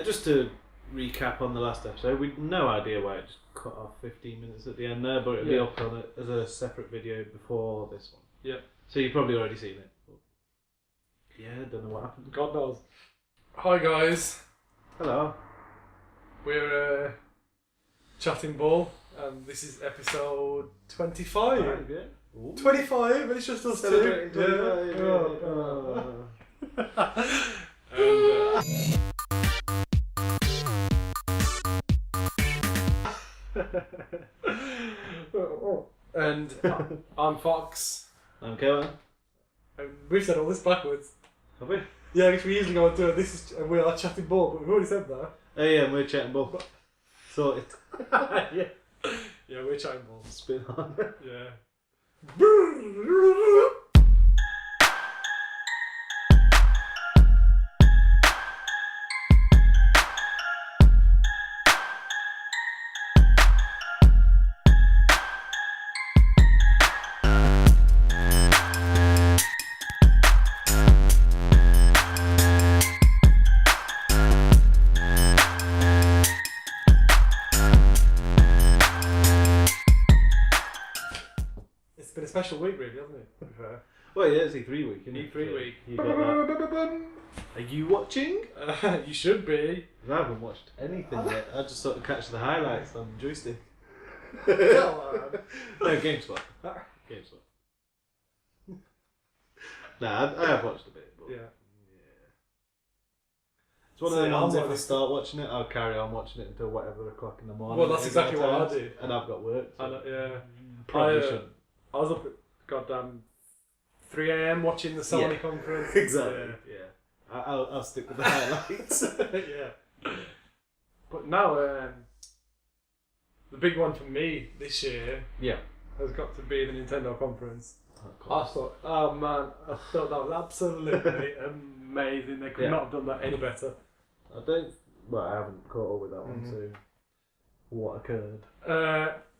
Just to recap on the last episode, we'd no idea why it just cut off 15 minutes at the end there, but it'll be up on it as a separate video before this one. Yeah. So you've probably already seen it. Yeah, don't know what happened. God knows. Hi guys. Hello. We're Chattin Ball, and this is episode 25. Right, yeah. Ooh. 25, and it's just us Celebrating two. 25. And I'm Fox. I'm Kevin. And we've said all this backwards. Have we? Yeah, because we usually go into it. This is, and we are Chattin Ball, but we've already said that. Oh yeah, we're chatting ball. Sorted. Yeah, we're Chattin Ball. Spin on. Yeah. It's been a special week, really, hasn't it? To be fair. Well, yeah, it's E3 week, isn't it? E3 week. You got that. Are you watching? You should be. 'Cause I haven't watched anything yet. I just sort of catch the highlights on joystick. Come No, GameSpot. GameSpot. Nah, I have watched a bit, but Yeah. It's one of them See, ones, I'm if I start watching it, I'll carry on watching it until whatever o'clock in the morning. Well, that's it is exactly our what I times, did. And I've got work. So Yeah. probably I shouldn't. I was up at goddamn 3 a.m. watching the Sony conference. Exactly. Yeah. I'll stick with the highlights. Yeah. But now, the big one for me this year Yeah. has got to be the Nintendo conference. Of I course. thought, oh man, I thought that was absolutely amazing. They could Yeah. not have done that any better. I don't. Well, I haven't caught up with that one. So, what occurred?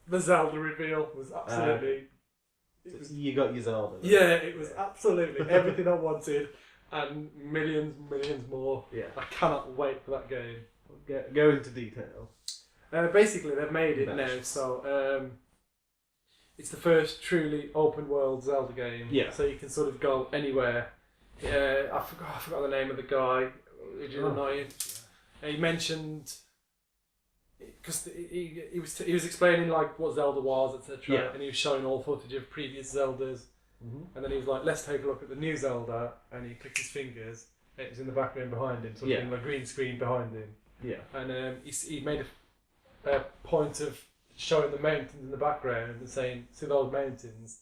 The Zelda reveal was absolutely. It was, You got your Zelda. then? yeah, it was absolutely everything I wanted, and millions more. Yeah. I cannot wait for that game. Go into detail. Basically, they've made it now, Nice. so it's the first truly open world Zelda game. Yeah. So you can sort of go anywhere. I forgot the name of the guy. Which is annoying. He mentioned because he was explaining like what Zelda was, etc. Yeah. And he was showing all footage of previous Zeldas. And then he was like, "Let's take a look at the new Zelda," and he clicked his fingers. It was in the background behind him, sort of in like green screen behind him. Yeah. And he made a point of showing the mountains in the background and saying, "See those mountains?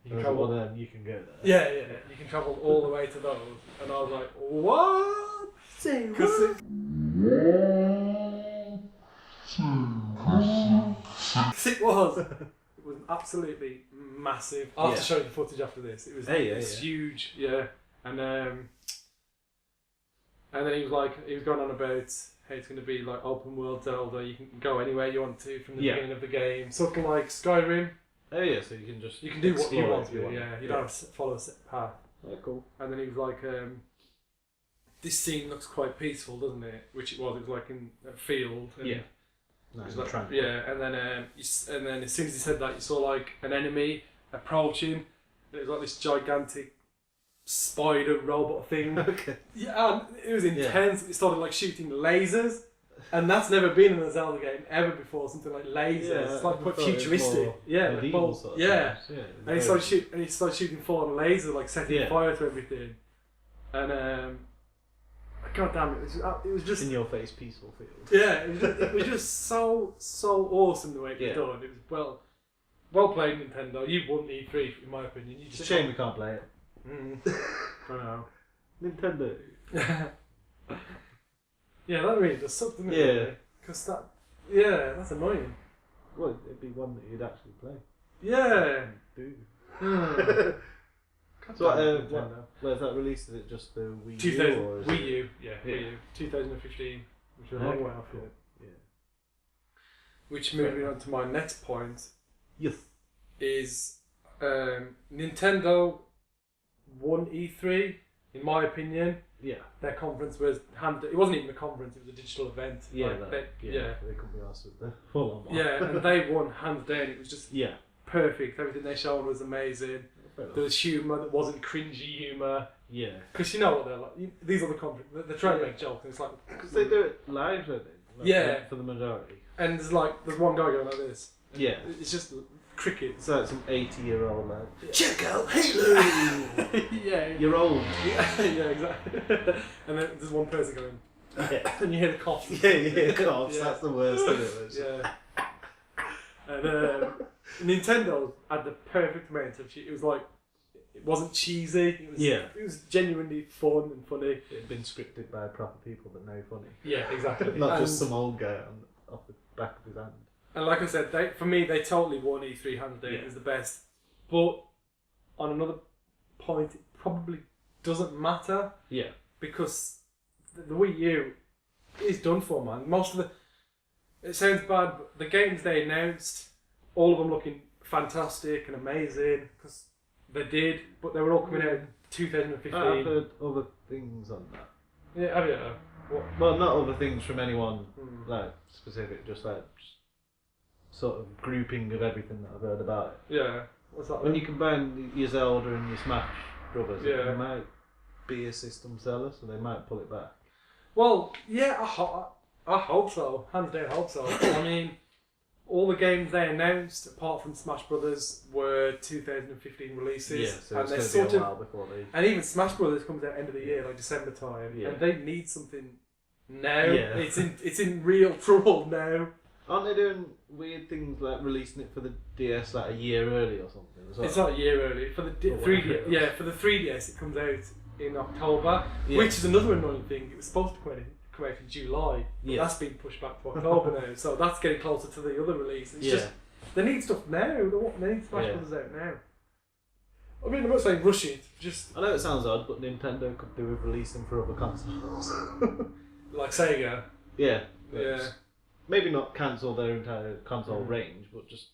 You can travel. Well, then you can go there. Yeah, you can travel all the way to those." And I was like, "What?" Because it was absolutely massive. I'll have to show you the footage after this. It was huge, And then he was going on about how it's going to be like open world Zelda. You can go anywhere you want to from the beginning of the game, sort of like Skyrim. Oh yeah, so you can do what you want to. Yeah, you don't have to follow a set path. Oh, cool. And then he was like, "This scene looks quite peaceful, doesn't it?" Which it was. It was like in a field. And Yeah. Nice. like, and then as soon as he said that, you saw like an enemy approaching. It was like this gigantic spider robot thing. Okay. Yeah, and it was intense. It started like shooting lasers, and that's never been in a Zelda game ever before. Something like lasers. Yeah, it's like I quite thought it was futuristic. more Yeah, medieval sort of yeah. times. Yeah. And he started shooting full on laser, like setting fire to everything. And God damn it! It was just in your face, peaceful field. Yeah, it was just so awesome the way it was done. It was well played, Nintendo. You won E3 in my opinion. It's a shame we can't play it. I know. Nintendo. Yeah, that really does something. Yeah. Because that's annoying. Well, it'd be one that you'd actually play. Yeah. Do. So where's that released? Is it just the Wii U? Wii U, Wii U, 2015, which is a long way off yet. Yeah. Which, moving on to my next point, Yes. is Nintendo won E3 in my opinion, Yeah. their conference was it wasn't even a conference; it was a digital event. Yeah, like, they couldn't be asked with the full on one. Yeah, and they won hands down. It was just Yeah. perfect. Everything they showed was amazing. There was humour that wasn't cringy humour. Yeah. Because you know what they're like. These are the conference. They're trying to make jokes, and it's like because they do it live, don't they? Like, yeah, for the majority. And there's one guy going like this. Yeah. It's just cricket. It's like some 80-year-old lad. Yeah. Check out Halo! Yeah. You're old. Yeah, exactly. And then there's one person going, Yeah. and you hear the coughs. Yeah, you hear coughs. Yeah. That's the worst of it. Yeah. And Nintendo had the perfect amount of it was like, it wasn't cheesy. It was genuinely fun and funny. It had been scripted by proper people that know funny. Yeah, exactly. Not just some old guy off the back of his hand. And like I said, for me, they totally won E3 hands down. It was the best. But on another point, it probably doesn't matter. Yeah. Because the Wii U is done for, man. Most of it sounds bad, but the games they announced, all of them looking fantastic and amazing, because they did, but they were all coming out 2015. I've heard other things on that. Yeah, have you? What? Well, not other things from anyone like specific, just sort of grouping of everything that I've heard about it. Yeah. What's that? When you combine your Zelda and your Smash Brothers, Yeah. it might be a system seller, so they might pull it back. Well, yeah, I hope so. Hands down, hope so. I mean, all the games they announced, apart from Smash Brothers, were 2015 releases. Yeah, so and it's going to be a while before they... And even Smash Brothers comes out end of the year, like December time, and they need something now. Yeah. It's in real trouble now. Aren't they doing weird things like releasing it for the DS like a year early or something? As well? It's not a year early. For the 3DS, yeah, for the 3DS it comes out in October, which is another annoying thing. It was supposed to come out in July, but that's been pushed back to October now, so that's getting closer to the other release. It's just, they need stuff now. They need Smash Brothers out now. I mean, I'm not saying rush it, just... I know it sounds odd, but Nintendo could do with releasing for other consoles. Like Sega. Yeah. Maybe not cancel their entire console range, but just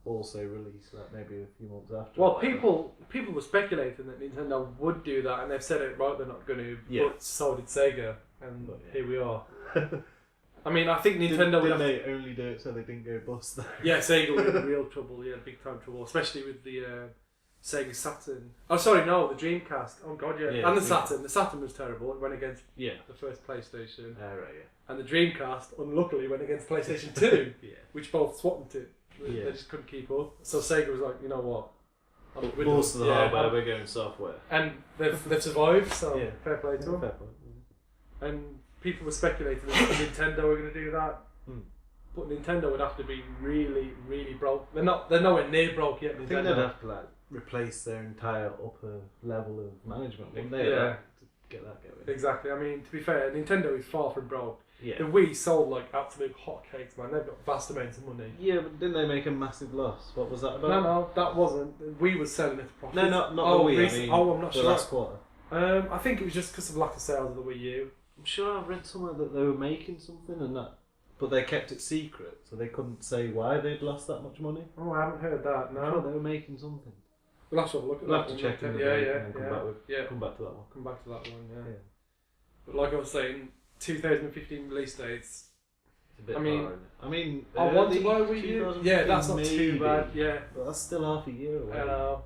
also release that maybe a few months after. Well, people were speculating that Nintendo would do that, and they've said it right. They're not going to, but so did Sega, and here we are. I mean, I think Nintendo didn't they only do it so they didn't go bust though? Yeah, Sega were in real trouble. Yeah, big time trouble, especially with the Sega Saturn. Oh, sorry, no, the Dreamcast. Oh God, yeah, and the Saturn. The Saturn was terrible. It went against the first PlayStation. And the Dreamcast, unluckily, went against PlayStation 2, which both swapped it. They just couldn't keep up. So Sega was like, you know what? Most of the hardware, we're going software. And they've survived, so fair play to them. Fair play. And people were speculating that Nintendo were going to do that. But Nintendo would have to be really, really broke. They're nowhere near broke yet, Nintendo. I think they'd have to replace their entire upper level of management, wouldn't they? Yeah. To get that going. Exactly. I mean, to be fair, Nintendo is far from broke. Yeah. The Wii sold like absolute hotcakes, man. They've got vast amounts of money. Yeah, but didn't they make a massive loss? What was that about? No, that wasn't. The Wii was selling it for profit. No, not the Wii. I mean, I'm not sure. Last quarter. I think it was just because of lack of sales of the Wii U. I'm sure I read somewhere that they were making something and that, but they kept it secret, so they couldn't say why they'd lost that much money. Oh, I haven't heard that. No, I'm sure they were making something. We'll have to have a look at we'll that. We'll have to check in and come back to that one. Come back to that one. Yeah. But like I was saying, 2015 release dates. It's a bit I mean, I want to buy Wii U. Yeah, that's not too bad. Yeah, but that's still half a year away. I know.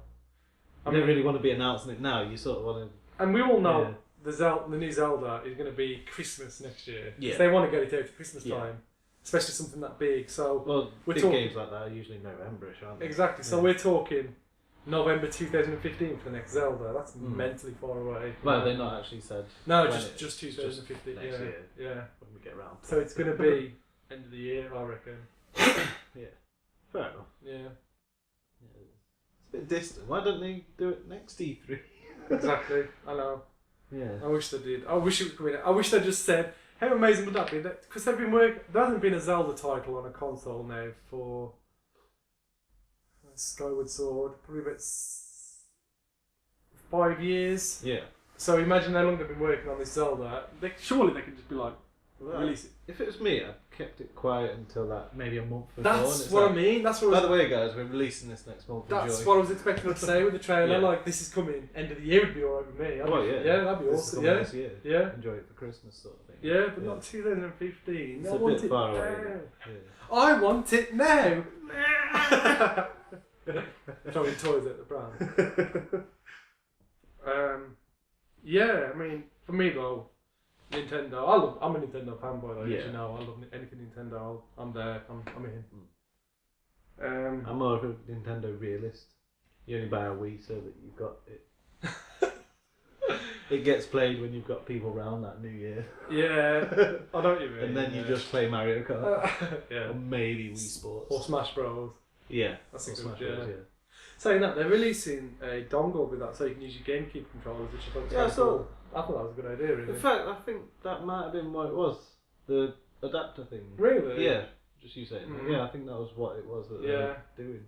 You don't really want to be announcing it now. You sort of want to. And we all know the new Zelda is going to be Christmas next year. Yeah. They want to get it out at Christmas time, especially something that big. So big games like that are usually November-ish, aren't they? Exactly. So we're talking November 2015 for the next Zelda. That's mentally far away. Well, they've not actually said. No, just 2015. Next year. Yeah. When we get around. So it's going to be end of the year, I reckon. Yeah. Fair enough. Yeah. It's a bit distant. Why don't they do it next E3? Exactly. I know. Yeah. I wish they did. I wish it would come in. I wish they just said, how amazing would that be? Because they've been working. There hasn't been a Zelda title on a console now for Skyward Sword, probably about 5 years. Yeah. So imagine how long they've been working on this Zelda. Surely they can just be like, Well, release it. If it was me, I'd kept it quiet until that maybe a month before. That's what I mean. That's what. By the way, guys, we're releasing this next month. That's what I was expecting her to say with the trailer. Yeah. Like, this is coming. End of the year would be alright with me. Yeah, that'd be this awesome. Is Yeah, this year. yeah. Enjoy it for Christmas, sort of thing. Yeah, but not 2015. It's I a want bit it far now. away. Yeah. I want it now. Throwing toys at the brand. Yeah, I mean, for me though, Nintendo. I'm a Nintendo fanboy, though. As you know, I love anything Nintendo. I'm there. I'm in. I'm more of a Nintendo realist. You only buy a Wii so that you've got it. It gets played when you've got people round that New Year. Yeah, I know what you mean. And then you just play Mario Kart. Yeah. Or maybe Wii Sports. Or Smash Bros. Yeah. That's a good, Smash yeah. Bros, Saying that, they're releasing a dongle with that so you can use your GameCube controllers, which I thought was Yeah, I quite saw. cool. I thought that was a good idea, really. In fact, I think that might have been what it was. The adapter thing. Really? Yeah. Just you saying that. Mhm. Yeah, I think that was what it was that they were doing.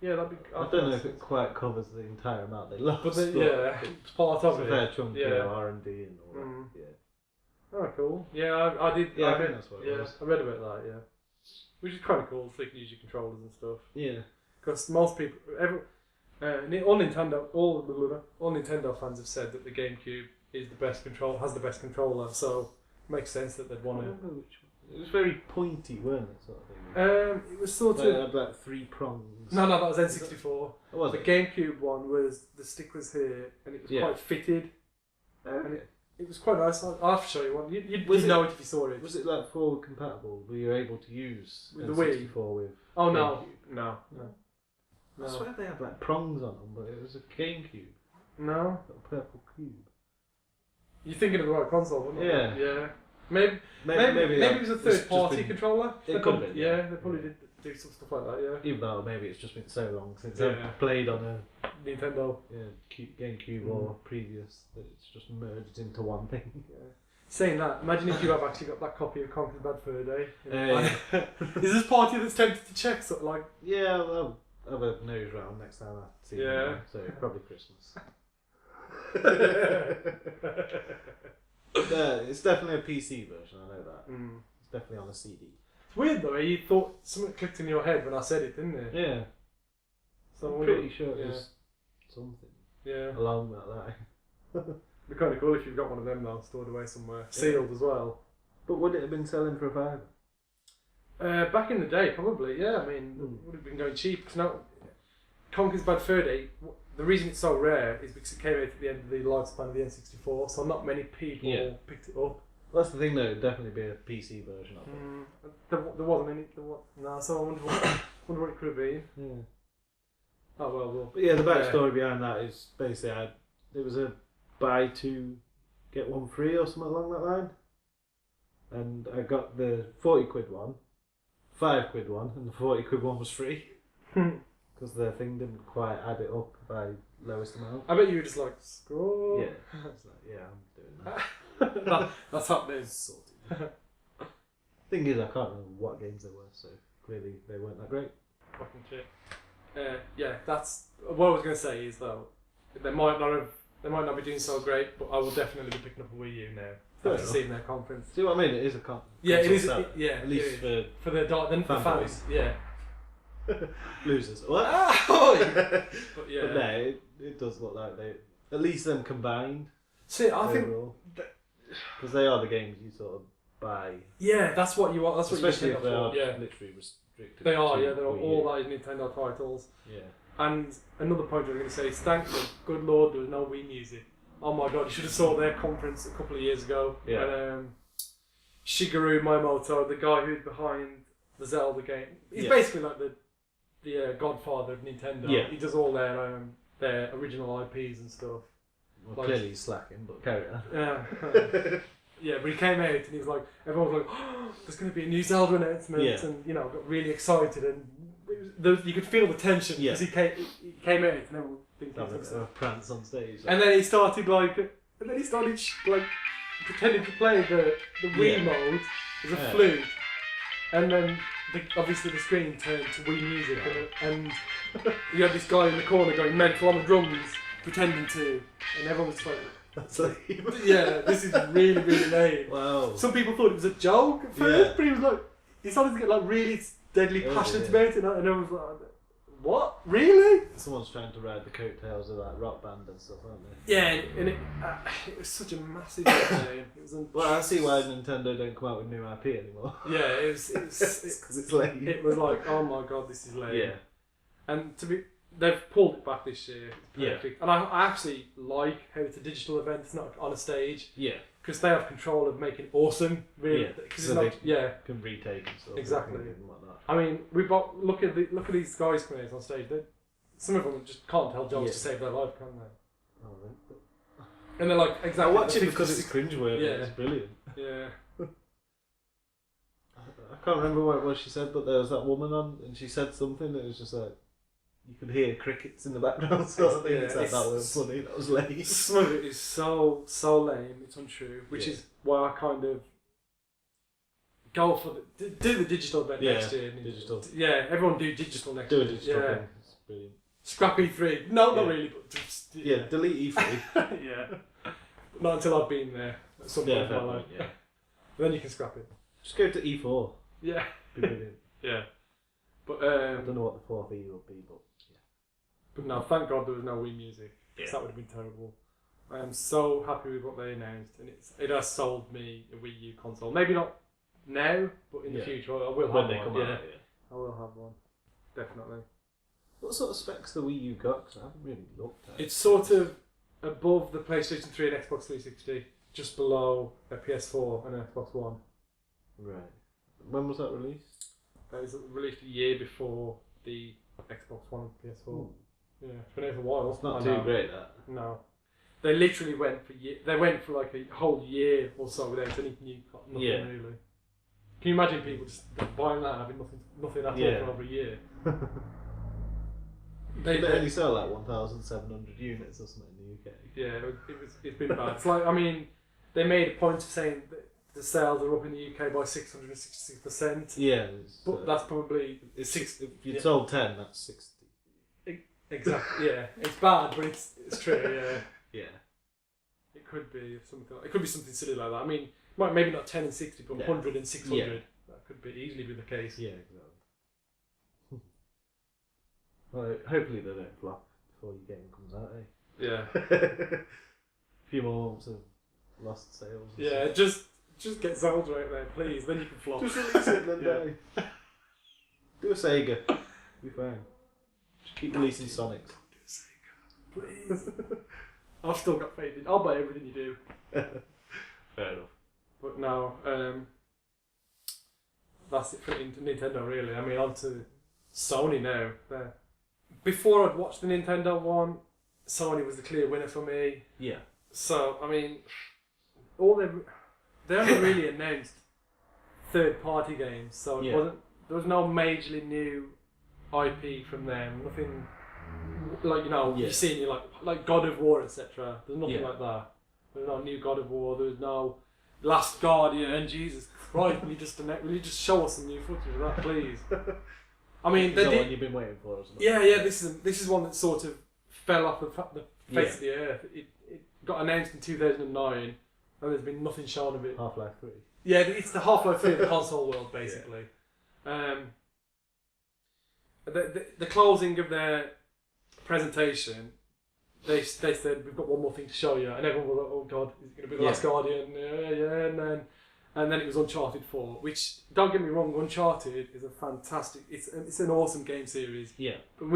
Yeah, that'd be. I don't know if it quite covers the entire amount they lost. But yeah, it's part of it's it. a fair chunk, Yeah. R&D and all that. Mm. Yeah. Oh, cool. Yeah, I did. Yeah, I read, think that's what it was. I read about that. Yeah, which is kind of cool, so you can use your controllers and stuff. Yeah. Because most people, all Nintendo fans have said that the GameCube is the best has the best controller. So it makes sense that they'd I want don't to. remember which one. It was very pointy, weren't it, sort of thing? It was sort Like, it of. had like 3 prongs. No, that was N64. Oh, was The it? GameCube one was the stick was here and it was quite fitted. Okay. It was quite nice. I'll have to show you one. You'd Was know it if you saw it. Was it like forward compatible? Were you able to use With the N64 with Oh no, GameCube? no. I swear they had like prongs on them, but it was a GameCube. No. A purple cube. You're thinking of the right console, weren't you? Yeah. Yeah. Maybe it was a third party controller. It could have been. Yeah, they probably did do some stuff like that, yeah. Even though maybe it's just been so long since Yeah. I've played on a Nintendo. GameCube or previous that it's just merged into one thing. Yeah. Saying that, imagine if you have actually got that copy of Conker's Bad Fur Day. Is this party that's tempted to check sort of like? Yeah, I'll have a nose round next time I see you. So probably Christmas. Yeah, it's definitely a PC version, I know that. It's definitely on a CD. It's weird though, you thought something clicked in your head when I said it, didn't it? Yeah. So I'm pretty sure it was something along that line. It'd be kind of cool if you've got one of them though, stored away somewhere. Sealed as well. But would it have been selling for a £5? Back in the day, probably, yeah. I mean, it would have been going cheap. Cause now, Conker's Bad Fur Day, the reason it's so rare is because it came out at the end of the lifespan of the N64, so not many people picked it up. Well, that's the thing though, it'd definitely be a PC version of it. There wasn't any. No, so I wonder what it could have been. Yeah. Oh well. But yeah, the backstory behind that is basically there was a buy 2 get 1 free or something along that line, and I got the 40 quid one, 5 quid one, and the 40 quid one was free because the thing didn't quite add it up by lowest amount. I bet you were just like scroll. Yeah, it's like, yeah, I'm doing that. That's happening. Sorted. Thing is, I can't remember what games they were, so clearly they weren't that great. Fucking shit. Yeah, that's what I was going to say is though they might not be doing so great, but I will definitely be picking up a Wii U now after seeing their conference. See what I mean? It is a yeah, it is. Seller, Yeah, at least for the fans. Yeah. Losers. What? But yeah, but no, it does look like they at least them combined. See, I think because they are the games you sort of buy. Yeah, that's what you want. That's especially what if you they are literally restricted. They are. Yeah, they're all that is Nintendo titles. Yeah. And another point I was going to say is thank the good Lord there was no Wii music. Oh my God, you should have saw their conference a couple of years ago. Yeah. And Shigeru Miyamoto, the guy who's behind the Zelda game, he's Yeah. basically like the godfather of Nintendo. Yeah. He does all their original IPs and stuff. Well, Like- clearly he's slacking, but carry on. Yeah. Yeah, but he came out and he was like, everyone was like, oh, there's going to be a new Zelda announcement, Yeah. and got really excited, and you could feel the tension because he came out and everyone thinking Having a prance on stage. and then he started pretending to play the Wii mode as a flute, and then obviously the screen turned to Wii music, and you had this guy in the corner going mental on the drums, pretending to, and everyone was like, That's lame. yeah, this is really, really lame. Wow. Some people thought it was a joke at first, Yeah. but he was like, he started to get like really deadly passionate about it, and I was like, what? Really? Someone's trying to ride the coattails of that rock band and stuff, aren't they? Yeah, and it was such a massive shame. It was Well, I see why Nintendo don't come out with new IP anymore. yeah, it was Because it's lame. it was like, oh my god, this is lame. Yeah. And they've pulled it back this year. It's Yeah. perfect. And I actually like how it's a digital event. It's not on a stage Yeah. because they have control of making it awesome. Really, Yeah. because So it's not. Yeah, Can retake and stuff. Exactly. And whatnot. I mean, look at these guys coming out on stage. Some of them just can't tell jokes to save their life, can they? Oh, And they're like, I exactly. watch it because it's cringeworthy. Yeah. It's brilliant. Yeah. I can't remember what it was she said, but there was that woman on, and she said something that was just like, you could hear crickets in the background sort of thing. Yeah, It's like, that was funny, that was lame. Some of it is so lame. It's untrue, which is why I kind of go for do the digital event next year. Digital. Yeah, everyone do digital next Do year. a digital Yeah. thing. It's brilliant. Scrap E3. No, not Yeah. really, but just Yeah, delete E3. yeah. But not until I've been there at some point in my life. Yeah. Then you can scrap it. Just go to E4. Yeah. Be brilliant. Yeah. But I don't know what the fourth E will be, but yeah. But no, thank God there was no Wii Music, because that would have been terrible. I am so happy with what they announced, and it has sold me a Wii U console. Maybe not now, but in the future I will When have they one. come Yeah, out, yeah. I will have one, definitely. What sort of specs the Wii U got? 'Cause I haven't really looked at it. It's sort of above the PlayStation 3 and Xbox 360, just below a PS4 and an Xbox One. Right. When was that released? That was released a year before the Xbox One and PS4. Ooh. Yeah, it's been out for a while. It's not I too know. great, that. No, they literally went for they went for like a whole year or so without any new, nothing really. Can you imagine people just buying that and having nothing at all for over a year? They only sell like 1,700 units or something in the UK. Yeah, it's been bad. It's like, I mean, they made a point of saying that the sales are up in the UK by 666%. Yeah, But that's probably if you sold 10, that's 60. Exactly. Yeah, it's bad, but it's true. Yeah. Yeah. It could be something. It could be something silly like that. I mean, maybe not 10 and 60, but 100 and 600. Yeah. That could easily be the case. Yeah, exactly. Well, hopefully they don't flop before your game comes out, eh? Yeah. A few more months of lost sales. Yeah, just get Zelda out there, please. Then you can flop. Just release it and then die. Do a Sega. Be fine. Just keep releasing Sonics. Please. I've still got faith in. I'll buy everything you do. Fair enough. But no, that's it for Nintendo, really. I mean, on to Sony now. Before I'd watched the Nintendo one, Sony was the clear winner for me. Yeah. So, I mean, they only really announced third-party games, so it wasn't. There was no majorly new IP from them. Nothing like you've seen like God of War, etc. There's nothing like that. There's no new God of War. There's no Last Guardian. Jesus Christ! Will you just show us some new footage of that, please? I mean, is that one you've been waiting for, or something? Yeah. This is one that sort of fell off the face of the earth. It got announced in 2009, and there's been nothing shown of it. Half-Life 3. Yeah, it's the Half-Life 3 of the console world, basically. The closing of their presentation, they said, we've got one more thing to show you, and everyone was like, oh god, is it going to be The Last Guardian? Yeah, and then it was Uncharted 4, which, don't get me wrong, Uncharted is a fantastic, it's an awesome game series. Yeah. But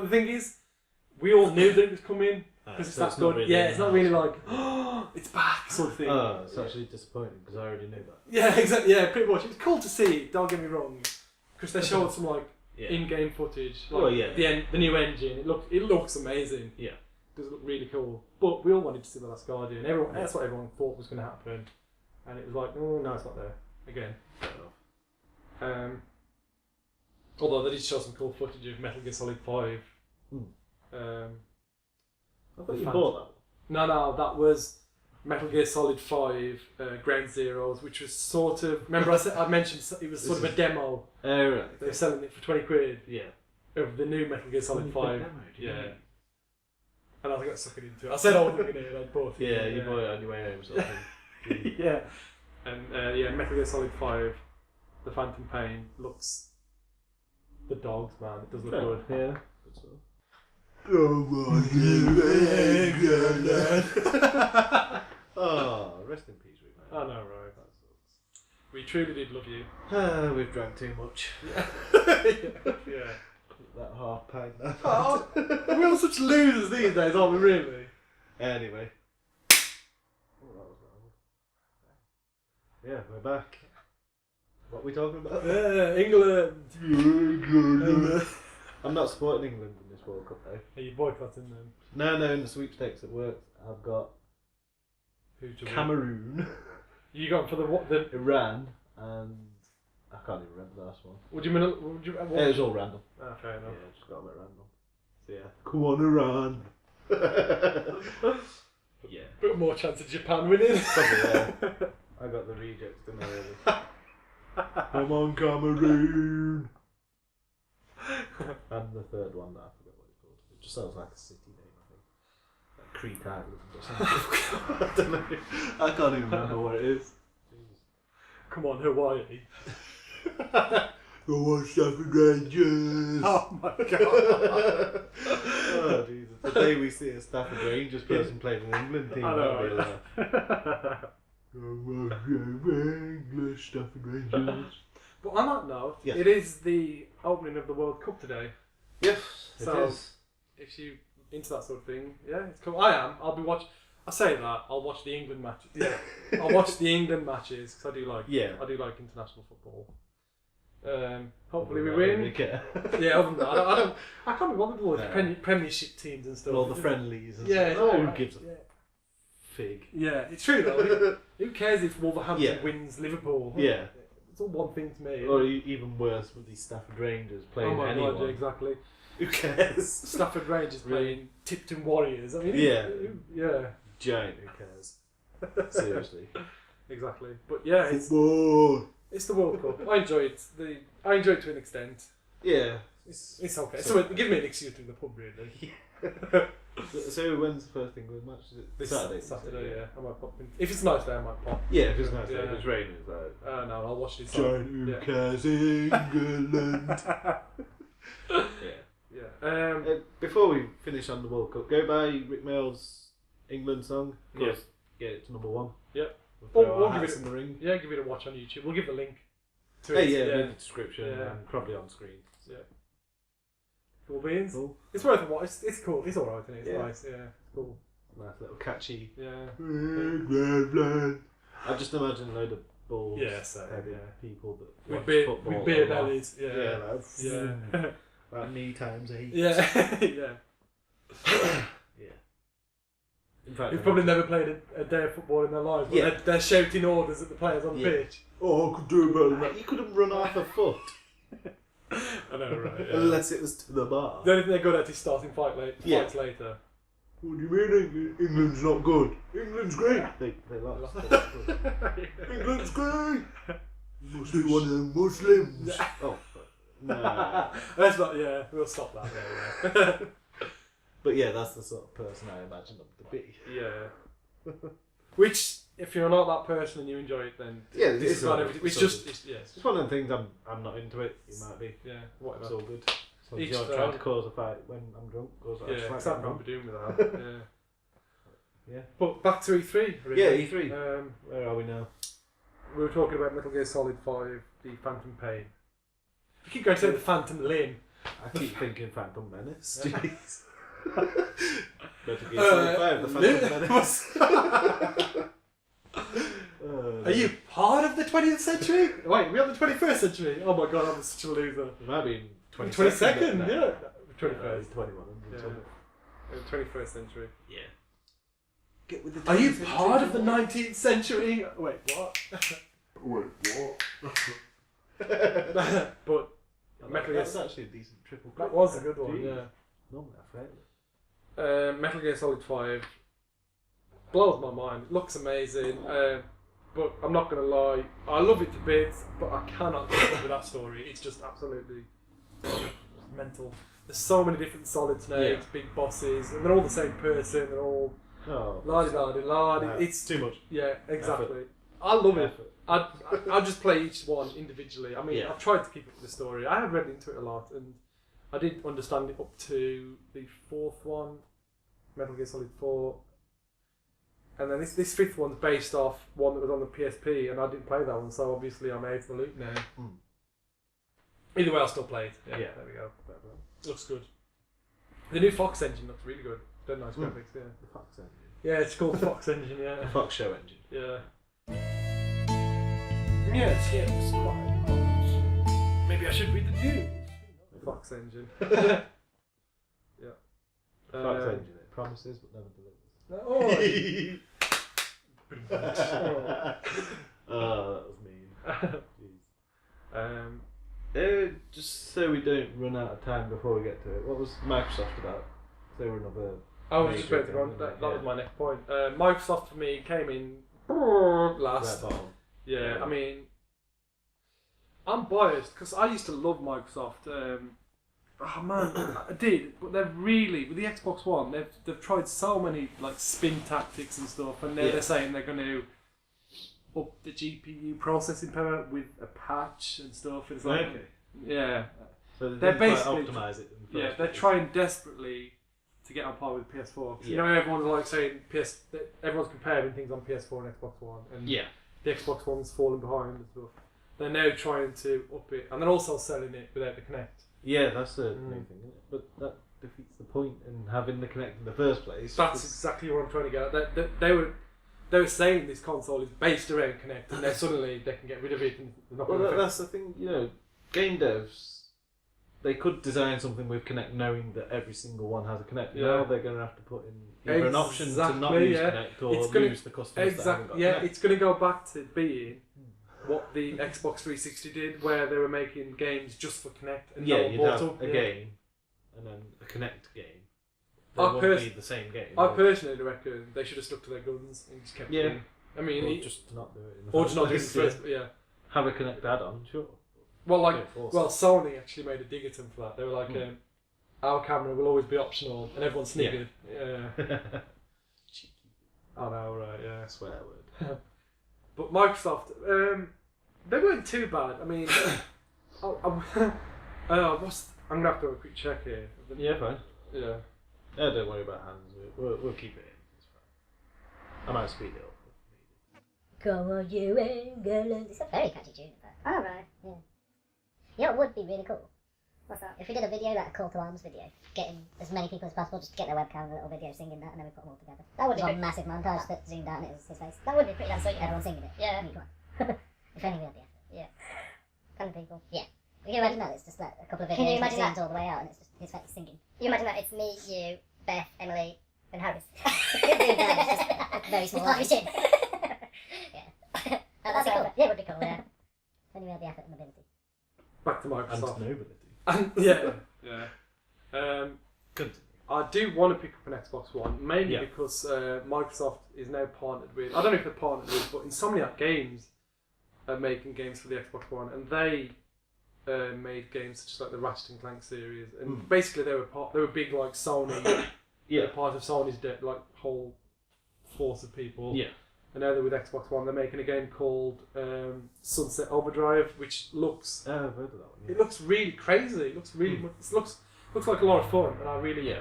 the thing is, we all knew that it was coming, because it's that good. Really it's not really like, oh, it's back, sort of thing. Oh, it's actually disappointing, because I already knew that. Yeah, exactly. Yeah, pretty much. It was cool to see. Don't get me wrong, because they showed some in-game footage. Like, the new engine. It looks amazing. Yeah, does look really cool. But we all wanted to see The Last Guardian. That's what everyone thought was going to happen, and it was like, oh no, it's not there again. Although they did show some cool footage of Metal Gear Solid 5. I thought you bought that one. No, that was Metal Gear Solid 5 Ground Zeroes, which was sort of... Remember I mentioned it was sort of a demo. Right. They were selling it for £20. Yeah. Of the new Metal Gear Solid 5. Demo, And I got suckered into it. I said I wasn't going to, and I bought it. Yeah, you bought it on your way home, sort of thing. Yeah. And Metal Gear Solid 5, The Phantom Pain looks. The dogs, man. It does look good. Yeah. Good stuff. Oh, rest in peace, Rik Mayall. I know, right? That sucks. We truly did love you. We've drank too much. Yeah. That half pint. Oh, we're all such losers these days, aren't we, really? Anyway. Oh, that was loud. Yeah, we're back. What are we talking about? England! I'm not supporting England in this World Cup though. Are you boycotting them? No, in the sweepstakes at work, I've got Cameroon, You got for the Iran, and I can't even remember the last one. Would you mean? It was all random. Ah, fair enough. Yeah, just got them at random. So yeah, come on Iran. Yeah. Bit more chance of Japan winning. Probably, yeah. I got the rejects in there really. Come on Cameroon. And the third one that I forgot what it's called. It just sounds like a city name, I think. Like Crete Island or something. I don't know. I can't even remember what it is. Jesus. Come on, Hawaii. Go on, Stafford Rangers. Oh my god. Oh Jesus. The day we see a Stafford Rangers person playing an England team, that'll be a laugh. Go on, English Stafford Rangers. But on that note, yes. It is the opening of the World Cup today. Yes, so it is. If you into that sort of thing, yeah, it's cool. I am. I'll be watch. I say that I'll watch the England matches. Yeah, I'll watch the England matches because I do like. Yeah. I do like international football. Hopefully we win. Yeah. Yeah, other than that, I can't be bothered with all the Premiership teams and stuff. All the friendlies and stuff. stuff. Who gives a fig? Yeah, it's true though. Who cares if Wolverhampton wins Liverpool? Yeah. It's all one thing to me. Or even worse with these Stafford Rangers playing anyone. God, yeah, exactly. Who cares? Stafford Rangers playing Tipton Warriors. I mean, yeah. Giant, who cares? Seriously. Exactly. But yeah, it's the World Cup. I enjoy it. I enjoy it to an extent. Yeah. It's okay. So give me an excuse to the pub, really. So when's the first England match? Is it Saturday? Saturday, yeah. I might pop in. If it's a nice day, I might pop. Yeah, if it's a nice day. If it's raining, it's like... no, I'll watch this. Giant who cares England. Yeah. Before we finish on the World Cup, go buy Rik Mayall's England song. Yeah. Get it to number 1. Yep. We'll give it in the ring. Yeah, give it a watch on YouTube. We'll give the link to it. In the description and probably on screen. Yeah. Cool beans. Cool. It's worth a watch. It's cool. It's alright, isn't it? It's nice. Yeah. It's cool. Nice little catchy. Yeah. I just imagine a load of balls. People that watch football. With beer bellies. Yeah. Like me times 8. Yeah. Yeah. In fact, they've probably never played a day of football in their lives, but they're shouting orders at the players on the pitch. Oh, I could do better than that. You couldn't run half a foot. I know, right? Yeah. Unless it was to the bar. The only thing they're good at is starting fights later. What do you mean England's not good? England's great. They lost. England's great. Must be one of them Muslims. Oh, no. That's not. Yeah, we'll stop that there. But yeah, that's the sort of person I imagine them to be. Yeah. Which, if you're not that person and you enjoy it, then this is kind of. It's just. It's one of the things I'm not into it. You might be. Yeah. Whatever. It's all good. So if you're trying to cause a fight when I'm drunk, because I can't be doing with that. Yeah. But back to E3. Really. Yeah, E3. Where are we now? We were talking about Metal Gear Solid 5, the Phantom Pain. I keep going to say the Phantom Limb. I keep thinking Phantom Menace. Jeez. Metal Gear Solid 5, the Phantom Menace. Are you part of the 20th century? Wait, we're on the 21st century. Oh my god, I'm such a loser. It might be 22nd, yeah. 21st. 21. Yeah. 21st century. Yeah. Get with the Are you part of the 19th century? Wait, what? But Metal Gear... That's actually a decent triple. That was a good one, yeah. Normally I fail it. Metal Gear Solid 5 blows my mind. It looks amazing, but I'm not going to lie, I love it to bits, but I cannot keep up with that story. It's just absolutely mental. there's so many different solid snakes, big bosses, and they're all the same person. They're all lardy. It's too much. Yeah, exactly. Effort. I love it. I'll just play each one individually. I mean, I've tried to keep up with the story. I have read into it a lot, and I did understand it up to the 4th one, Metal Gear Solid 4. And then this 5th one's based off one that was on the PSP, and I didn't play that one, so obviously I'm out of the loop now. Either way, I'll still play it. Yeah, there we go. Looks good. The new Fox engine looks really good. Very nice graphics, yeah. The Fox engine. Yeah, it's called Fox engine, yeah. The Fox show engine. Yeah. Yes, quite. Maybe I should read the news. The Fox engine. Yeah. Fox engine. It promises but never delivers. Oh, that was mean. Jeez. Just so we don't run out of time before we get to it, what was Microsoft about? They were another. I was just about to go on. That was my next point. Microsoft for me came in last. Yeah, I mean, I'm biased because I used to love Microsoft. Oh man, I did, but they've really, with the Xbox One, they've tried so many like spin tactics and stuff, and they're saying they're going to up the GPU processing power with a patch and stuff. It's like, yeah, so they're basically optimize it. They're trying desperately to get on par with PS4. You know, everyone's like saying everyone's comparing things on PS4 and Xbox One, and the Xbox One's falling behind and stuff. They're now trying to up it, and they're also selling it without the Kinect. Yeah, that's the main thing, isn't it? But that defeats the point in having the Kinect in the first place. That's exactly what I'm trying to get at. They were saying this console is based around Kinect, and then suddenly they can get rid of it. And that's the thing, you know, game devs, they could design something with Kinect knowing that every single one has a Kinect. Yeah. Now they're going to have to put in either an option to not use Kinect or lose the customers that haven't got Kinect. It's going to go back to being what the Xbox 360 did, where they were making games just for Kinect. And you'd have a game and then a Kinect game. They won't be the same game. I personally reckon they should have stuck to their guns and just kept it. I mean, or just not do it in the or just not do it in the first. Have a Kinect add-on, sure. Well, Sony actually made a dig at them for that. They were like, our camera will always be optional, and everyone sniggered. Yeah. Cheeky. I know, right? Yeah. Swear word. But Microsoft, they weren't too bad. I mean, I'm gonna have to have a quick check here. Yeah, fine. Yeah. Don't worry about hands. We'll keep it in. It's fine. I might speed it up. Come on, you England. It's a very catchy tune. Oh, right. Yeah. You know, it would be really cool. What's that? If we did a video, like a call to arms video, getting as many people as possible, just get their webcam and a little video singing that, and then we put them all together. That would be one massive montage that zoomed out and it was his face. That would be pretty damn sweet. Everyone singing it. Yeah. I mean, come on. If only we had the effort. Yeah. 10 people. Yeah. Can you imagine that? It's just like a couple of Can you videos imagine that that? all the way out and it's just his face singing. You imagine that it's me, you, Beth, Emily, and Harris. It's just a very small It's line. yeah. That'd be cool. Yeah, it would be cool, yeah. If only we had the effort and ability. Back to Microsoft. And nobility. And I do want to pick up an Xbox One, mainly because Microsoft is now partnered with, I don't know if they're partnered with, but Insomniac Games are making games for the Xbox One, and they made games such as like the Ratchet and Clank series, and basically they were big like Sony, part of Sony's whole force of people. Yeah. And now they're with Xbox One, they're making a game called Sunset Overdrive, which looks... I've heard of that one. Yeah. It looks really crazy. It looks really... It looks like a lot of fun, and I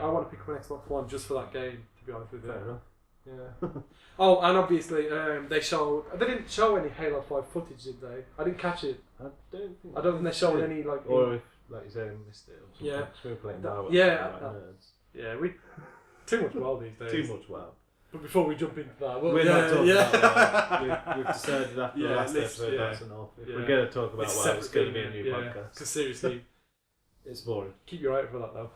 want to pick up an Xbox One just for that game, to be honest with you. Fair enough. Yeah. Oh, and obviously they didn't show any Halo 5 footage, did they? I didn't catch it. I don't think they showed any like... Or if, like you said, we missed it or something. Yeah. We were playing WoW. Nerds. Yeah, too much WoW these days. Too much WoW. But before we jump into that, we're not talking about WoW. We've decided after the last episode that's enough. If we're going to talk about WoW, it's going to be a new podcast. Because seriously, it's boring. Keep your eye out for that though.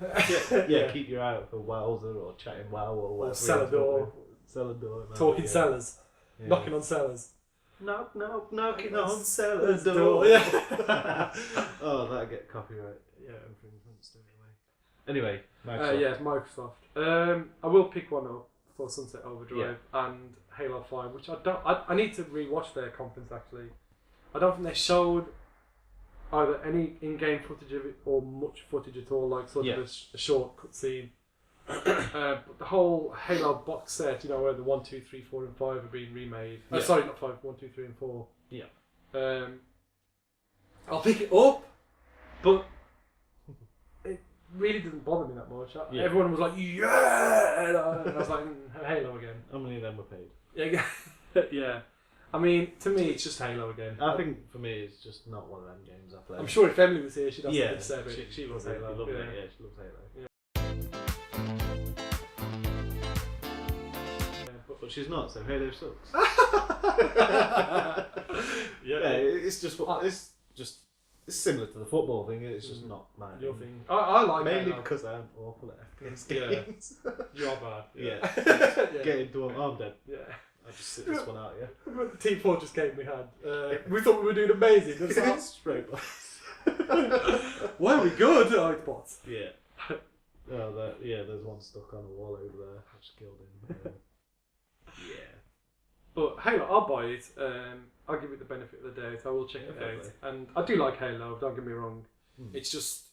Keep your eye out for Wowzer or Chatting WoW or whatever. Celador. Talking sellers. Yeah. Knocking on sellers. Knock, knocking on seller's door. Yeah. Oh, that'll get copyright infringement straight away. Anyway, Microsoft. I will pick one up for Sunset Overdrive and Halo 5, which I need to rewatch their conference actually. I don't think they showed. either any in-game footage of it or much footage at all, like sort of a short cutscene. But the whole Halo box set, where the 1, 2, 3, 4 and 5 are being remade. Sorry, not 5, 1, 2, 3 and 4. Yeah. I'll pick it up, but it really doesn't bother me that much. Everyone was like, yeah! And I was like, Halo again. How many of them were paid? Yeah. Yeah. I mean, to me, it's just Halo again. I think for me, it's just not one of them games I play. I'm sure if Emily was here, she'd have something to say about it. She loves Halo. She loves Halo. Yeah. But she's not, so Halo sucks. It's similar to the football thing. It's just not my your thing. I like mainly Halo. because I'm awful at FPS games. You are bad. Yeah. Get into one. I'm dead. Yeah. I'll just sit this one out. Yeah. The Team Fortress game we had. We thought we were doing amazing. It's straight bots. Why are we good? Oh, it's bots. Yeah. There's one stuck on the wall over there. I just killed him. Yeah. But Halo, I'll buy it. I'll give it the benefit of the doubt. I will check it out. And I do like Halo, don't get me wrong. It's just,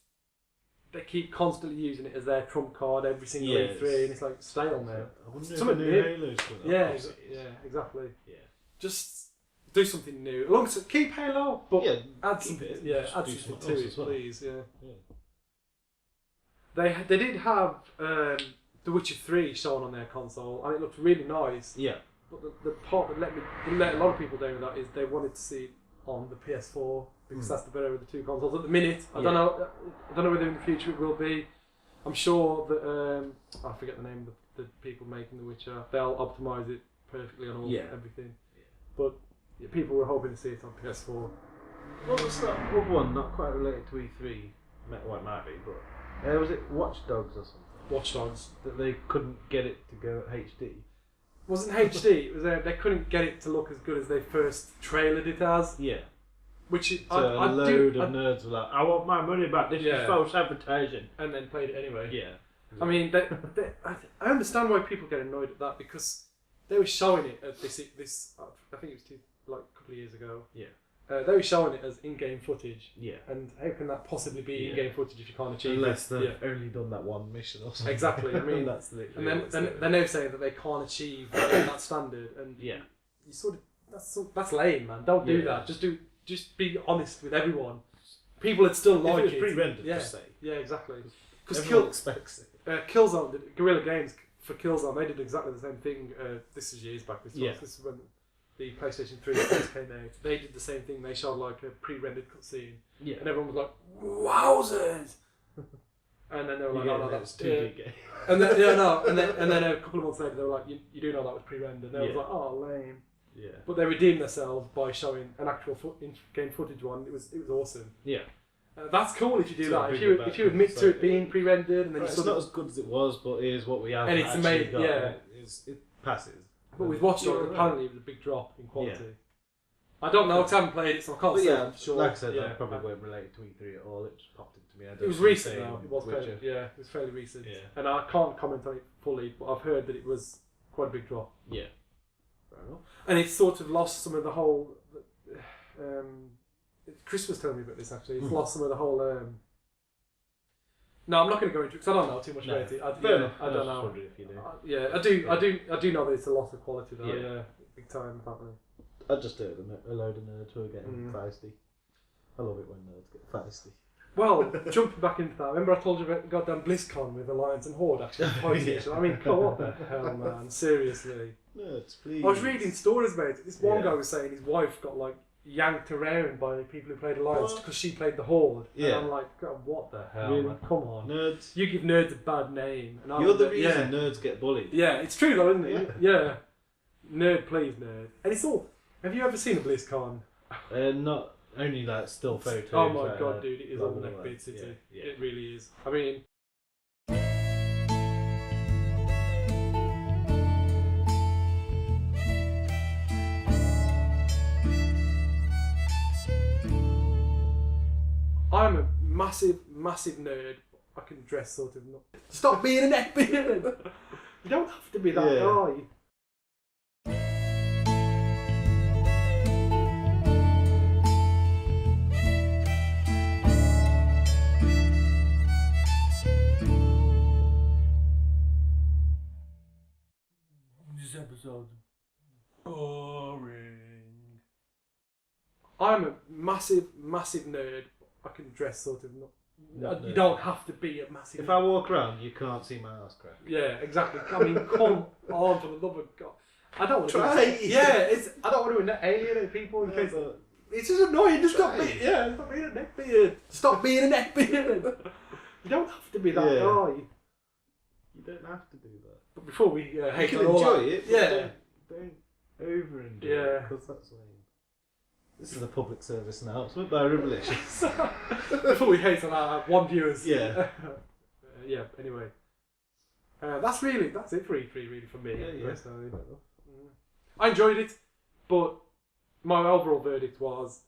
they keep constantly using it as their trump card every single E3, and it's like, stay on there. I wonder if a new Halo's coming up. Yeah, exactly. Yeah. Just do something new. Alongside, keep Halo, but add something. Add something to it, please. Yeah. They did have The Witcher 3 shown on their console, and it looked really nice. Yeah. But the part that let a lot of people down with that is they wanted to see it on the PS4 because that's the better of the two consoles at the minute. I don't know whether in the future it will be. I'm sure that I forget the name of the people making The Witcher. They'll optimise it perfectly on everything. Yeah. But people were hoping to see it on PS4. What was that other one? Not quite related to E3. Well, it might be, but was it Watch Dogs or something? Watch Dogs. That they couldn't get it to go HD. It wasn't HD. It was they couldn't get it to look as good as they first trailered it as. Yeah. Which a load of nerds were like, I want my money back. This is false advertising, and then played it anyway. Yeah. I mean, I understand why people get annoyed at that because they were showing it at this. I think it was a couple of years ago. Yeah. They were showing it as in-game footage. Yeah. And how can that possibly be in-game footage if you can't achieve Unless it? Unless they've only done that one mission or something. Exactly. I mean, that's literally. And then they're now saying that they can't achieve that standard, and you sort of that's lame, man. Don't do that. Just be honest with everyone. People would still like it. If it was pre-rendered, just say. Yeah, exactly. Because everyone expects it. Killzone, Guerrilla Games for Killzone, they did exactly the same thing. This was years back. This is when the PlayStation 3 first came out. They did the same thing. They showed like a pre-rendered cutscene, and everyone was like, "Wowzers!" And then they were like, "Oh no, that's 2D game." And then a couple of months later, they were like, "You do know that was pre-rendered." And they was like, "Oh, lame." Yeah. But they redeemed themselves by showing an actual in-game footage one. It was awesome. Yeah. That's cool if you do that. If you admit to it being pre-rendered and then it's not as good as it was, but here's what we have. And it's amazing. Yeah. It passes. But with Watch Dogs, apparently it was a big drop in quality. Yeah. I don't know, because I haven't played it, so I can't say for sure. Like I said, that probably weren't related to E3 at all. It just popped into me. It was recent though. It was fairly recent. Yeah. And I can't comment on it fully, but I've heard that it was quite a big drop. Yeah. Fair enough. And it's sort of lost some of the whole. Chris was telling me about this actually. It's lost some of the whole. No, I'm not going to go into it because I don't know too much about it. I don't know. If you do. I do know that it's a loss of quality though. Yeah, big time apparently. I just heard a load of nerds who are getting feisty. I love it when nerds get feisty. Well, jumping back into that, remember I told you about the goddamn BlizzCon with Alliance and Horde actually fighting each other? I mean, what the hell, man? Seriously. Nerds, please. I was reading stories about it. This one guy was saying his wife got like yanked around by people who played Alliance because she played the Horde. Yeah. And I'm like, God, what the hell, man? Come on. Nerds. You give nerds a bad name. And you're the reason nerds get bullied. Yeah, it's true though, isn't it? Yeah. Nerd, please, nerd. And it's all... Have you ever seen a BlizzCon? Not only like still photos. Oh my god, dude, it is on the neckbeard city. Yeah. It really is. I mean... I'm a massive nerd. I can dress sort of not. Stop being a neckbeard! You don't have to be that guy. Boring. I'm a massive nerd. I can dress sort of not. You don't have to be a massive. If I walk around, you can't see my ass crack. Yeah, exactly. I mean, come on, for the love of God. I don't want to. Try. I don't want to alienate people in case. It's just annoying. Just stop being. Yeah, stop being a neckbeard. Stop being a neckbeard. You don't have to be that guy. You don't have to do that. But before we hate you on can all enjoy that, it. yeah. Don't over-enjoy Yeah. it, because that's lame. This is a public service announcement by Ribbalicious. Before we hate on our one viewers. Yeah. Yeah. Anyway, that's it for E3 really for me. Yeah. Personally. I enjoyed it, but my overall verdict was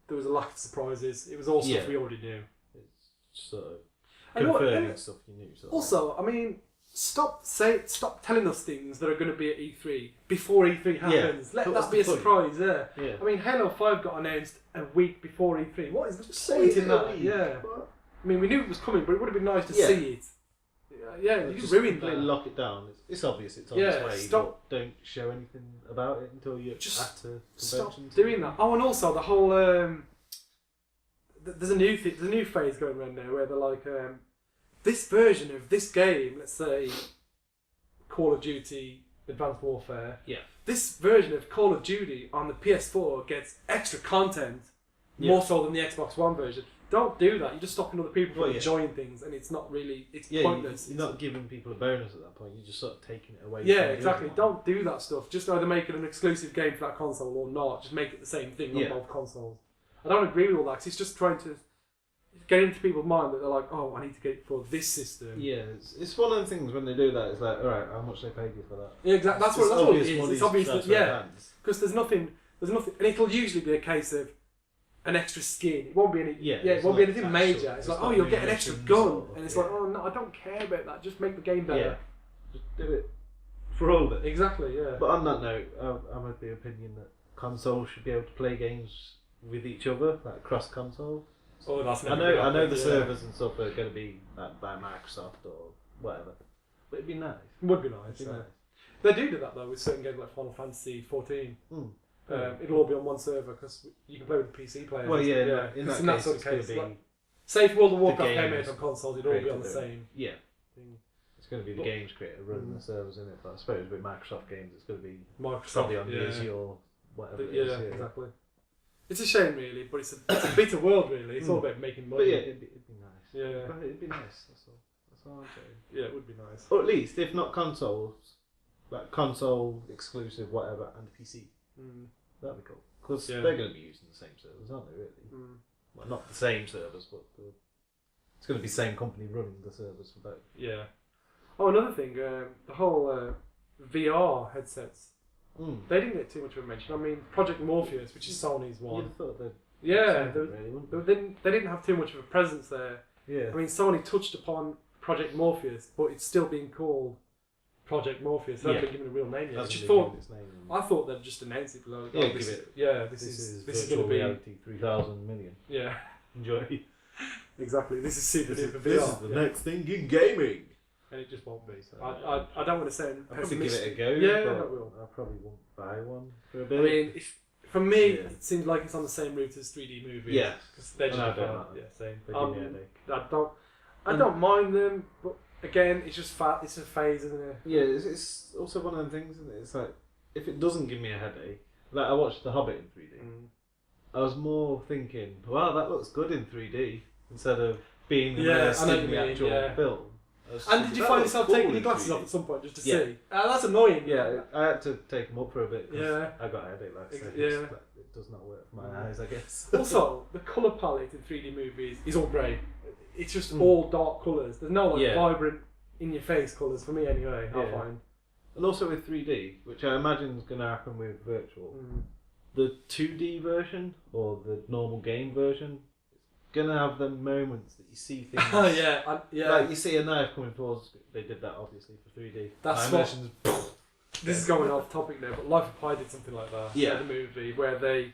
there was a lack of surprises. It was all stuff we already knew. It's sort of And what- confirming stuff you knew. Sort of. Also, I mean, stop telling us things that are going to be at E3 before E3 happens. Let what's that be a the point? surprise. Yeah. Yeah. I mean, Halo 5 got announced a week before E3. What is the Say point in it, that? Lee. Yeah. What? I mean, we knew it was coming, but it would have been nice to Yeah. see it. Yeah, you Just ruined completely that. lock it down. It's obvious it's on Yeah, its way. stop- But don't show anything about it until you're Just at a Stop convention. doing that. Oh, and also the whole there's a new phase going around now where they're like this version of this game, let's say Call of Duty Advanced Warfare. Yeah. This version of Call of Duty on the PS4 gets extra content more so than the Xbox One version. Don't do that. You're just stopping other people from enjoying things, and it's not really. It's pointless. You're not giving people a bonus at that point. You're just sort of taking it away. Yeah, from the exactly. other one. Don't do that stuff. Just either make it an exclusive game for that console or not. Just make it the same thing on both consoles. I don't agree with all that 'cause it's just trying to get into people's mind that they're like, oh, I need to get it for this system. Yeah, it's one of the things when they do that. It's like, all right, how much they paid you for that? Yeah, exactly. That's what it is. It's obvious that because there's nothing, and it'll usually be a case of an extra skin. It won't be any. It won't be anything major. It's like, oh, you'll get an extra gun, and it's like, oh no, I don't care about that. Just make the game better. Yeah, just do it for all of it. Exactly. Yeah. But on that note, I'm of the opinion that consoles should be able to play games with each other, like cross console. Oh, that's I know the servers and stuff are going to be by Microsoft or whatever, but it'd be nice. It would be nice. It'd be Yeah. nice. They do that though with certain games like Final Fantasy 14. It'll all be on one server because you can play with the PC players. Well, yeah, in in that that case, sort of it's going case. to be Like, say if World of Warcraft the came out games on consoles, it'd all be on the created same yeah. thing. It's going to be the games creator running the servers in it, but I suppose with Microsoft games, it's going to be Microsoft, probably on the Azure, whatever it is. Yeah, exactly. It's a shame, really, but it's a bitter world, really. It's all about making money. But yeah, it'd be nice. Yeah. But it'd be nice. That's all I'm saying. Yeah, it would be nice. Or at least, if not consoles, like console exclusive, whatever, and PC. That'd be cool. Because they're going to be using the same servers, aren't they? Really? Well, not the same servers, but it's going to be the same company running the servers for both. Yeah. Oh, another thing, the whole VR headsets. They didn't get too much of a mention. I mean, Project Morpheus, which is Sony's one. You'd have thought they'd Yeah, really, wouldn't they? they didn't have too much of a presence there. Yeah. I mean, Sony touched upon Project Morpheus, but it's still being called Project Morpheus. They haven't been given a real name yet. I thought they'd just announce it. Like, this is virtual going to be reality 3,000 million. Yeah, Enjoy. Exactly. This is super duper VR. This is the next thing in gaming. And it just won't be. So I don't want to sound I'll probably give pessimistic. it a go. Yeah, but I will. I probably won't buy one for a bit. I mean, for me, it seems like it's on the same route as 3D movies. Yeah. Because they're just I don't like same. They give me a headache. I don't mind them, but again, it's just it's a phase, isn't it? Yeah, it's also one of them things, isn't it? It's like, if it doesn't give me a headache, like I watched The Hobbit in 3D, I was more thinking, wow, that looks good in 3D, instead of being immersed in the actual film. And did you find yourself taking your glasses off at some point just to see? That's annoying. Yeah, I had to take them up for a bit. Yeah. I got a headache, like I said. Yeah. It does not work for my eyes, I guess. Also, the colour palette in 3D movies is all grey. It's just all dark colours. There's no vibrant, in-your-face colours, for me anyway, I find. And also with 3D, which I imagine is going to happen with virtual, the 2D version, or the normal game version, gonna have them moments that you see things. Like you see a knife coming towards. They did that obviously for 3D. This is going off topic now, but Life of Pi did something like that. Yeah. The movie where they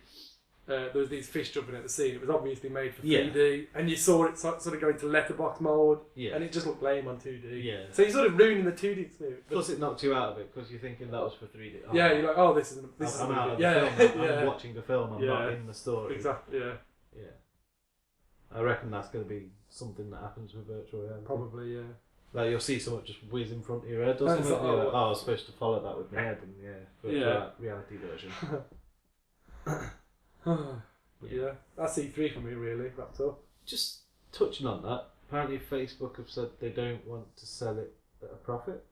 there was these fish jumping at the sea. It was obviously made for 3D, and you saw it sort of go into letterbox mode, and it just looked lame on 2D. Yeah. So you're sort of ruining the 2D experience. Plus, it knocked you out of it because you're thinking that was for 3D. Oh, yeah, you're like, oh, this is I'm out of the yeah, film. yeah. I'm watching the film. I'm not in the story. Exactly. Yeah. Yeah. I reckon that's going to be something that happens with virtual reality. Probably. Yeah. Like you'll see someone just whiz in front of your head or And something. it's like, You're like, I was supposed to follow that with my head, and virtual reality version. Yeah, that's E3 for me, really. Wrapped up. Just touching on that, apparently Facebook have said they don't want to sell it at a profit.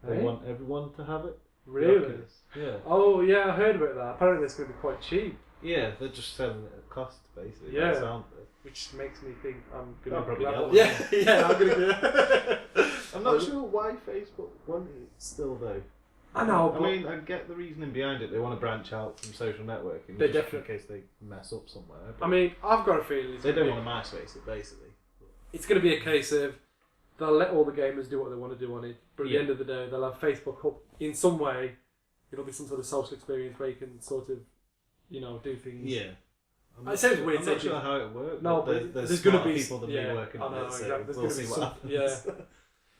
They want everyone to have it. Really? Yeah. Oh, yeah, I heard about that. Apparently it's going to be quite cheap. Yeah, they're just selling it at cost, basically. Yeah. That's, aren't they? Which makes me think I'm going I'll to probably get one. Yeah, I'm going to I'm not sure why Facebook want it still, though. I know, I mean, I get the reasoning behind it. They want to branch out from social networking. They just definitely- in case they mess up somewhere. I mean, I've got a feeling they don't want to MySpace it, basically. it's going to be a case of they'll let all the gamers do what they want to do on it, but at the end of the day, they'll have Facebook up in some way. It'll be some sort of social experience where you can sort of, do things. Yeah. It sounds weird. I'm not sure how it works. No, but there's there's going going to be people than me working on it, so exactly. we'll see what happens. Yeah.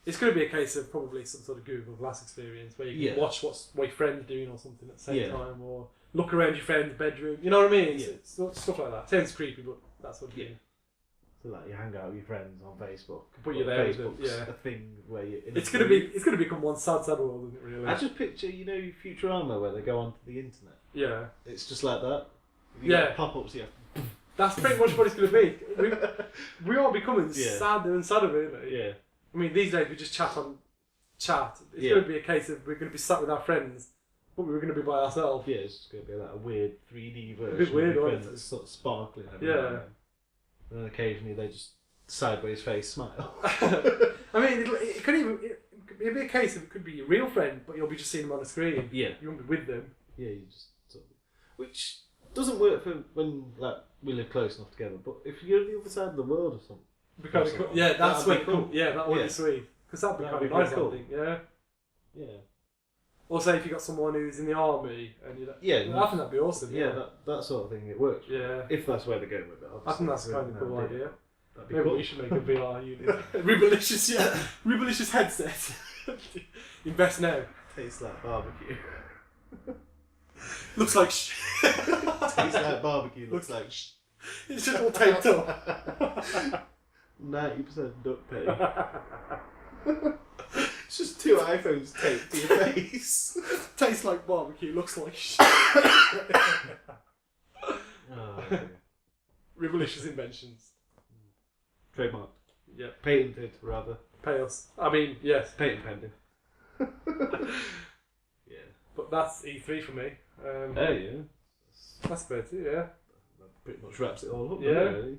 It's going to be a case of probably some sort of Google Glass experience where you can watch what your friend's doing or something at the same time, or look around your friend's bedroom. You know what I mean? It's stuff like that. Sounds creepy, but that's what you So like you hang out with your friends on Facebook. But you're there with Facebook's them, a thing where you're in It's gonna become one sad world, isn't it? Really. I just picture, Futurama where they go onto the internet. Yeah. It's just like that. Pop-ups, That's pretty much what it's going to be. We are becoming sadder and sadder, really. Yeah. I mean, these days we just chat on chat. It's going to be a case of we're going to be sat with our friends, but we're going to be by ourselves. Yeah, it's just going to be like a weird 3D version. A bit weird, of your isn't friends it? that's sort of sparkling. Yeah. And then occasionally they just sideways face smile. I mean, it could even it'd be a case of it could be your real friend, but you'll be just seeing them on the screen. Yeah. You won't be with them. Yeah, you just sort of, which doesn't work for when we live close enough together. But if you're on the other side of the world or something, Be kind of cool. Yeah, that's That'd when be cool. Yeah, that would be sweet. Because that'd be That'd kind be of nice, pretty cool. I think. Yeah. yeah, Or say if you got someone who's in the army and you're like, I think that'd be awesome. yeah, that sort of thing. It works. Yeah. If that's where they're going with it. I think that's obviously. kind of a cool idea. That'd be Maybe cool. we should make a VR unit. Ribbalicious, Ribbalicious headset. Invest now. Tastes like barbecue. Looks like Tastes like barbecue. Looks like It's just all taped up. 90% duct tape. It's just two iPhones taped to your face. Tastes like barbecue, looks like Oh, dear. Ribbalicious inventions. Trademark. Yeah. Patented, rather. Pay us. I mean, yes. Patent pending. Yeah. But that's E3 for me. Oh, yeah. That's about it, yeah. That pretty much wraps it all up, Yeah. doesn't it,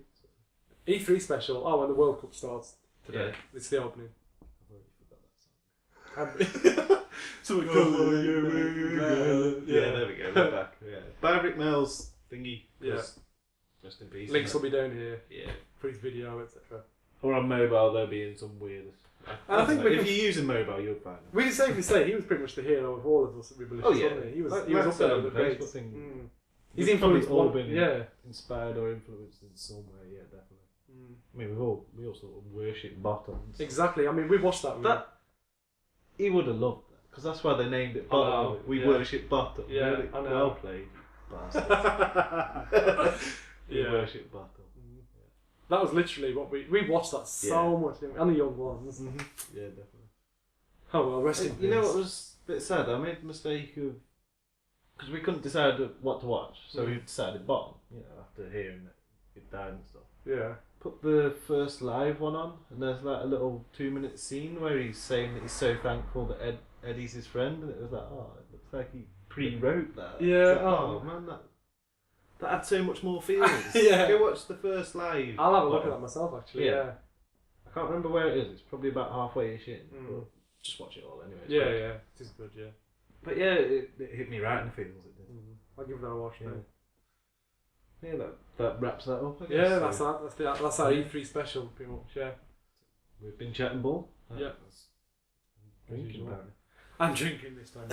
really? E3 special. Oh, when the World Cup starts today. Yeah. It's the opening. I've already forgot that song. So Yeah, there we go. We're back. Yeah. By Rik Mayall's thingy. Yeah. Rest in peace. Links will be down here Yeah. for his video, etc. Or on mobile, they'll be in some weird. And I think if you're using mobile, you'll find them. We can safely say he was pretty much the hero of all of us at Ribbalicious, Oh, yeah. wasn't he? He was, Like he was I up said there on with the the Facebook greats. thing. Mm. He's He's probably influenced all one- been yeah. inspired or influenced in some way. Yeah, definitely. Mm. I mean, we all sort of worship bottoms. Exactly. I mean, we watched that. He would have loved that because that's why they named it I know, bottom. We yeah. worship bottom. Yeah, really I know. well played, bastards. We Yeah. worship bottom. That was literally what we watched that so much, didn't we? And the young ones. Mm-hmm. Yeah, definitely. Oh well, rest in peace. You know what was a bit sad? I made the mistake of because we couldn't decide what to watch, so we decided bottom. You know, after hearing that it died and stuff. Yeah. Put the first live one on, and there's like a little 2-minute scene where he's saying that he's so thankful that Eddie's his friend, and it was like, oh, it looks like he pre-wrote that. Yeah. It's like, oh man, that had so much more feelings. Yeah. Go watch the first live. I'll have a look at that myself, actually. Yeah. Yeah. I can't remember where it is. It's probably about halfway-ish in. Mm. But just watch it all anyway. It's Yeah, great. yeah. It is good, yeah. But yeah, it hit me right in the feels. It did. I'll give that a watch Yeah. now. Yeah, that wraps that up. I guess. Yeah, So that's our E3 special, pretty much, yeah. we've been chatting ball. Yeah. That's drinking usual. apparently. I'm drinking this time.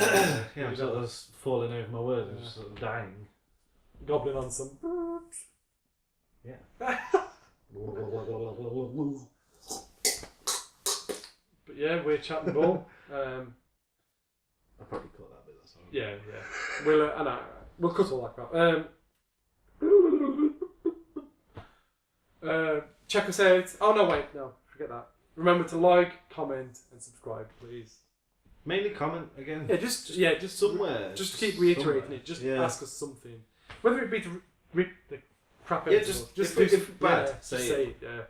Yeah, I'm sort of falling over my words. I'm Yeah. just sort of dying. gobbling on some. Yeah. But yeah, we're chatting ball. I probably cut that bit. That's all. Yeah. We'll cut all that crap. Check us out. Oh no, wait, no, forget that. Remember to like, comment, and subscribe, please. Mainly comment again. Yeah, just somewhere. Just to keep reiterating somewhere. it. Just Yeah. ask us something, whether it be to rip the crap out. Yeah, of just us. Just if bad, yeah, say just it. Yeah,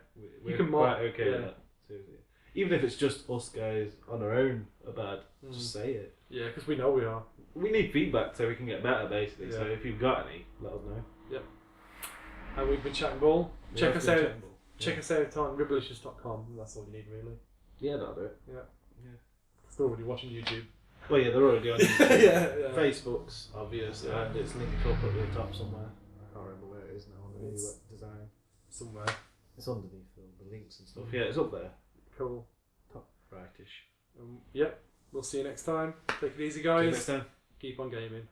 We're You can quite mock, okay with yeah. that. Seriously. Even if it's just us guys on our own are bad, just say it. yeah, because we know we are. We need feedback so we can get better, basically. So Yeah. if you've got any, let us know. And we've been chatting ball. Check Yeah, us it's been out. chatting ball. Check us out on Ribbalicious.com. That's all you need, really. Yeah, that'll do it. Still already watching YouTube. Well, yeah, they're already on YouTube. Yeah. Facebook's obvious, Yeah. and it's linked up at the top somewhere. I can't remember where it is now on the new It's- design. Somewhere. It's underneath the links and stuff. Yeah, it's up there. Cool. Top rightish. Yep. We'll see you next time. Take it easy, See you guys. next time. Keep on gaming.